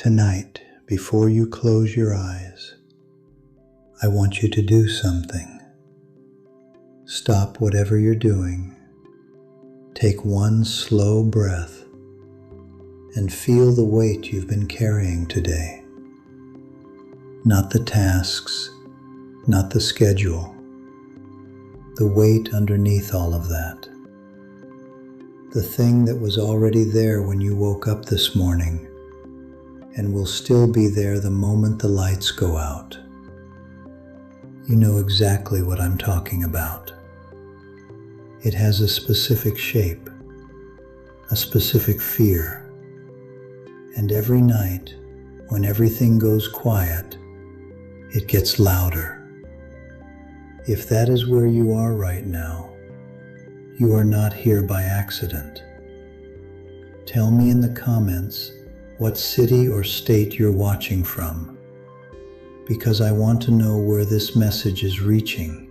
Tonight, before you close your eyes, I want you to do something. Stop whatever you're doing. Take one slow breath and feel the weight you've been carrying today. Not the tasks, not the schedule, the weight underneath all of that. The thing that was already there when you woke up this morning and will still be there the moment the lights go out. You know exactly what I'm talking about. It has a specific shape, a specific fear, and every night, when everything goes quiet, it gets louder. If that is where you are right now, you are not here by accident. Tell me in the comments what city or state you're watching from, because I want to know where this message is reaching.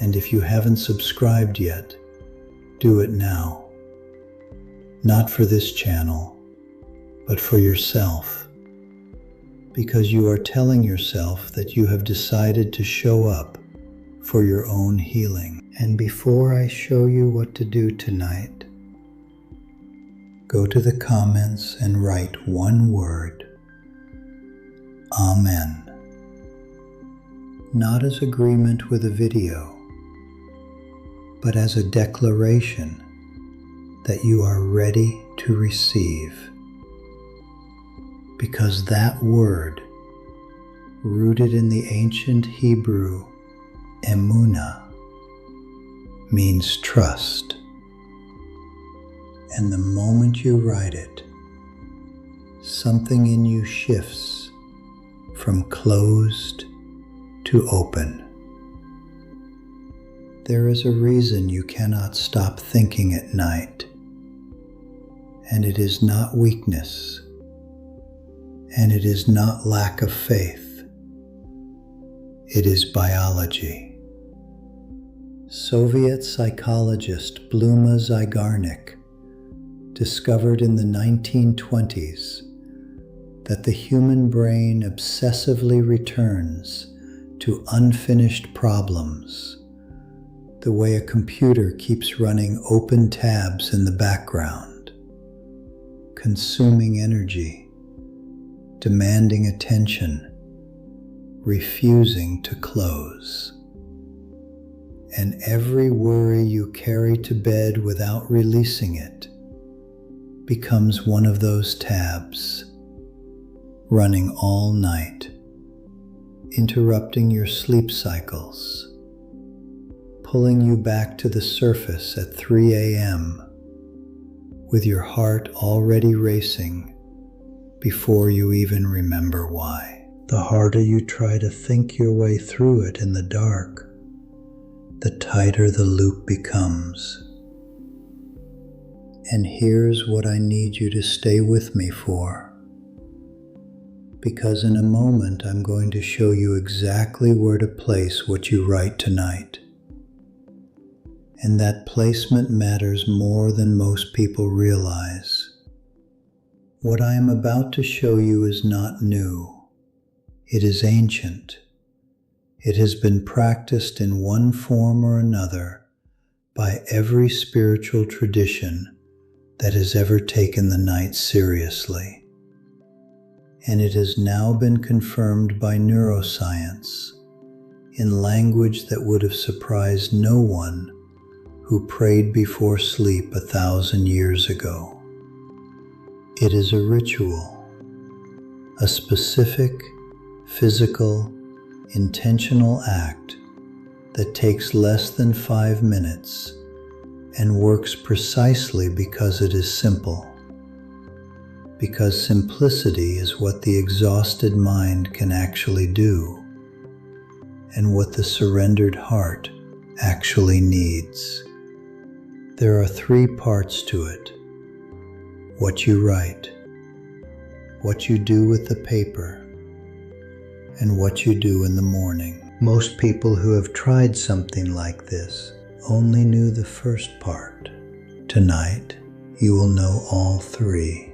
And if you haven't subscribed yet, do it now. Not for this channel, but for yourself. Because you are telling yourself that you have decided to show up for your own healing. And before I show you what to do tonight, go to the comments and write one word: Amen. Not as agreement with a video, but as a declaration that you are ready to receive. Because that word, rooted in the ancient Hebrew emunah, means trust. And the moment you write it, something in you shifts from closed to open. There is a reason you cannot stop thinking at night, and it is not weakness, and it is not lack of faith. It is biology. Soviet psychologist Bluma Zygarnik discovered in the 1920s that the human brain obsessively returns to unfinished problems, the way a computer keeps running open tabs in the background, consuming energy, demanding attention, refusing to close. And every worry you carry to bed without releasing it becomes one of those tabs, running all night, interrupting your sleep cycles, pulling you back to the surface at 3 a.m. with your heart already racing before you even remember why. The harder you try to think your way through it in the dark, the tighter the loop becomes. And here's what I need you to stay with me for. Because in a moment I'm going to show you exactly where to place what you write tonight. And that placement matters more than most people realize. What I am about to show you is not new. It is ancient. It has been practiced in one form or another by every spiritual tradition that has ever taken the night seriously. And it has now been confirmed by neuroscience in language that would have surprised no one who prayed before sleep 1,000 years ago. It is a ritual, a specific, physical, intentional act that takes less than 5 minutes and works precisely because it is simple. Because simplicity is what the exhausted mind can actually do, and what the surrendered heart actually needs. There are 3 parts to it: what you write, what you do with the paper, and what you do in the morning. Most people who have tried something like this only knew the first part. Tonight, you will know all 3.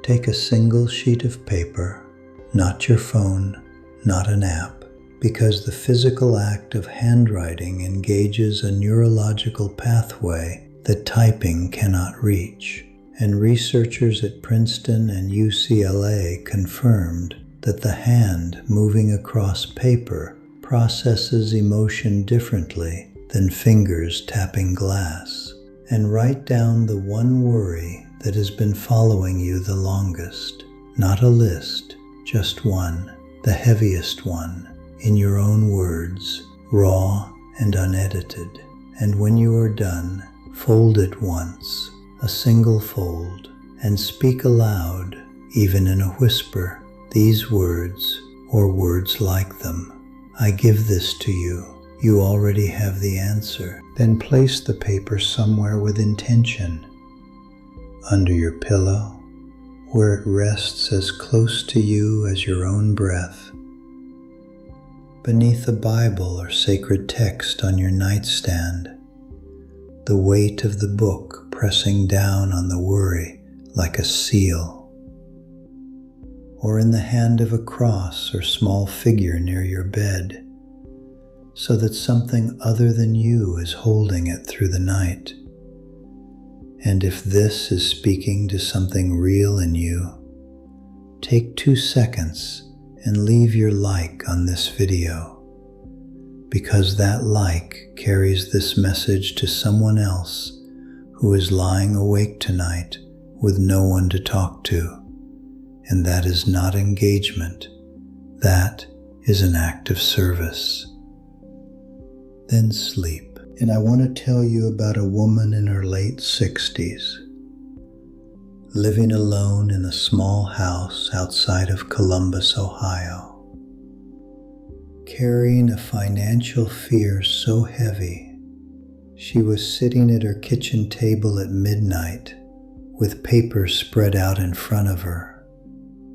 Take a single sheet of paper, not your phone, not an app, because the physical act of handwriting engages a neurological pathway that typing cannot reach. And researchers at Princeton and UCLA confirmed that the hand moving across paper processes emotion differently than fingers tapping glass. And write down the one worry that has been following you the longest. Not a list, just one, the heaviest one, in your own words, raw and unedited. And when you are done, fold it once, a single fold, and speak aloud, even in a whisper, these words or words like them. I give this to you. You already have the answer. Then place the paper somewhere with intention. Under your pillow, where it rests as close to you as your own breath. Beneath a Bible or sacred text on your nightstand, the weight of the book pressing down on the worry like a seal. Or in the hand of a cross or small figure near your bed, so that something other than you is holding it through the night. And if this is speaking to something real in you, take 2 seconds and leave your like on this video, because that like carries this message to someone else who is lying awake tonight with no one to talk to. And that is not engagement. That is an act of service. Then sleep. And I want to tell you about a woman in her late 60s, living alone in a small house outside of Columbus, Ohio, carrying a financial fear so heavy, she was sitting at her kitchen table at midnight with papers spread out in front of her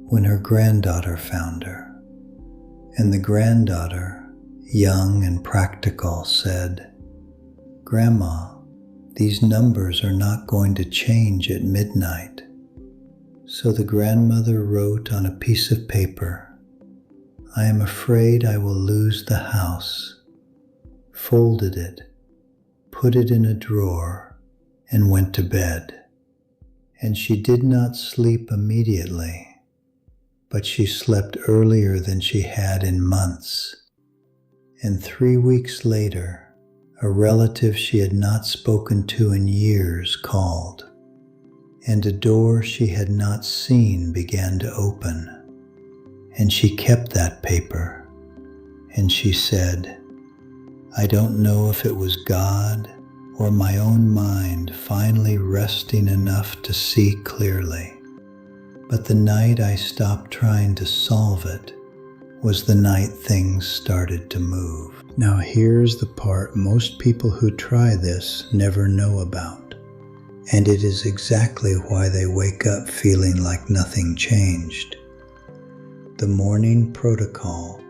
when her granddaughter found her. And the granddaughter, young and practical, said, "Grandma, these numbers are not going to change at midnight." So the grandmother wrote on a piece of paper, "I am afraid I will lose the house," folded it, put it in a drawer, and went to bed. And she did not sleep immediately, but she slept earlier than she had in months. And 3 weeks later, a relative she had not spoken to in years called, and a door she had not seen began to open. And she kept that paper, and she said, "I don't know if it was God or my own mind finally resting enough to see clearly, but the night I stopped trying to solve it was the night things started to move." Now here's the part most people who try this never know about, and it is exactly why they wake up feeling like nothing changed. The morning protocol,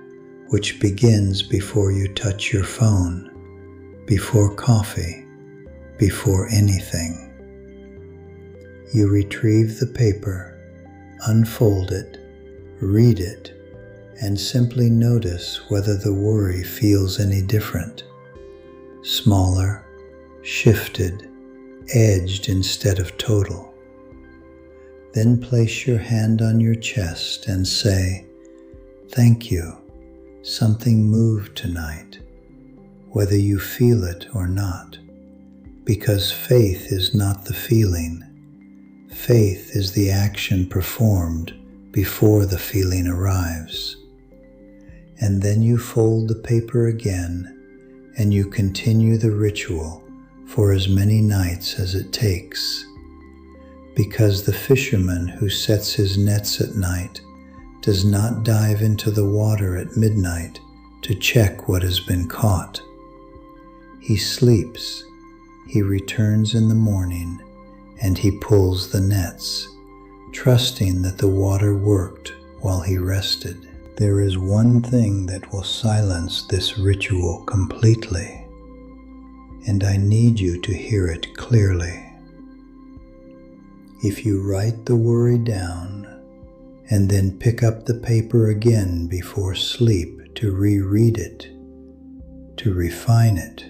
which begins before you touch your phone, before coffee, before anything. You retrieve the paper, unfold it, read it, and simply notice whether the worry feels any different. Smaller, shifted, edged instead of total. Then place your hand on your chest and say, "Thank you, something moved tonight," whether you feel it or not. Because faith is not the feeling. Faith is the action performed before the feeling arrives. And then you fold the paper again, and you continue the ritual for as many nights as it takes. Because the fisherman who sets his nets at night does not dive into the water at midnight to check what has been caught. He sleeps, he returns in the morning, and he pulls the nets, trusting that the water worked while he rested. There is one thing that will silence this ritual completely, and I need you to hear it clearly. If you write the worry down and then pick up the paper again before sleep to reread it, to refine it,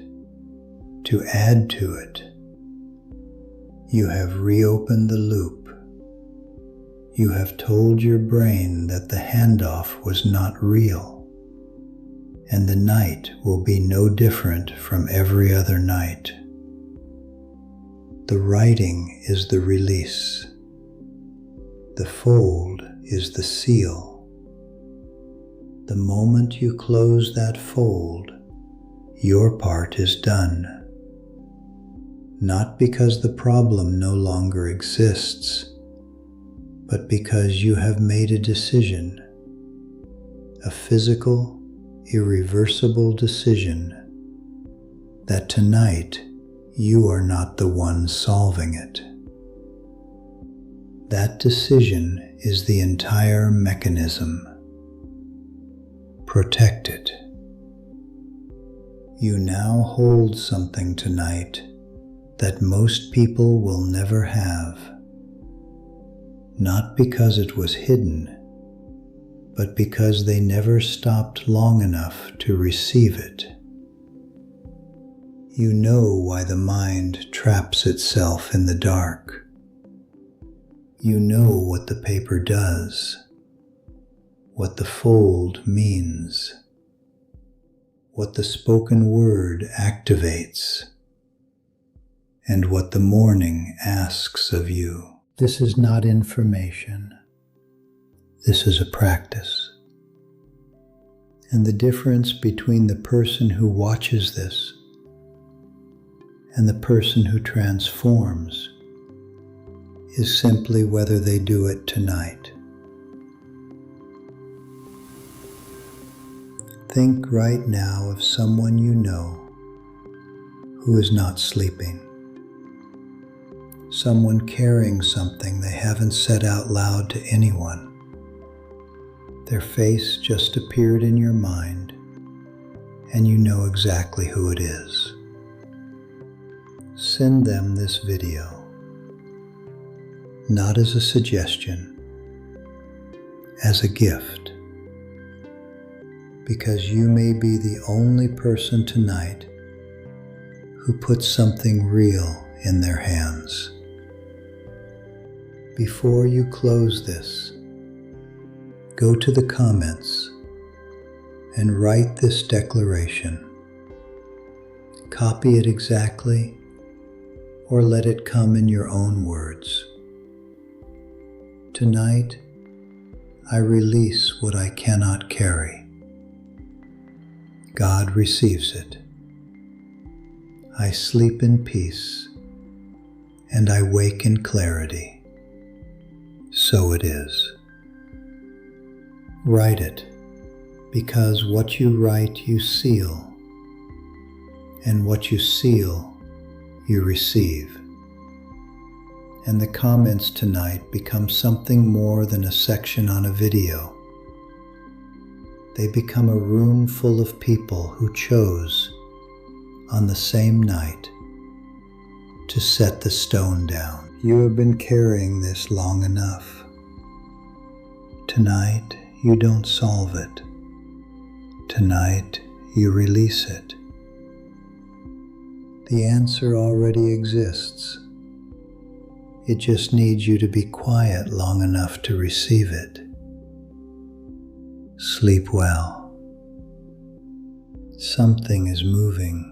to add to it, you have reopened the loop. You have told your brain that the handoff was not real, and the night will be no different from every other night. The writing is the release. The fold is the seal. The moment you close that fold, your part is done. Not because the problem no longer exists, but because you have made a decision, a physical, irreversible decision, that tonight you are not the one solving it. That decision is the entire mechanism. Protect it. You now hold something tonight that most people will never have. Not because it was hidden, but because they never stopped long enough to receive it. You know why the mind traps itself in the dark. You know what the paper does, what the fold means, what the spoken word activates, and what the morning asks of you. This is not information. This is a practice. And the difference between the person who watches this and the person who transforms is simply whether they do it tonight. Think right now of someone you know who is not sleeping. Someone carrying something they haven't said out loud to anyone. Their face just appeared in your mind, and you know exactly who it is. Send them this video, not as a suggestion, as a gift, because you may be the only person tonight who puts something real in their hands. Before you close this, go to the comments and write this declaration. Copy it exactly, or let it come in your own words. Tonight, I release what I cannot carry. God receives it. I sleep in peace, and I wake in clarity. So it is. Write it, because what you write you seal, and what you seal you receive. And the comments tonight become something more than a section on a video. They become a room full of people who chose, on the same night, to set the stone down. You have been carrying this long enough. Tonight, you don't solve it. Tonight, you release it. The answer already exists. It just needs you to be quiet long enough to receive it. Sleep well. Something is moving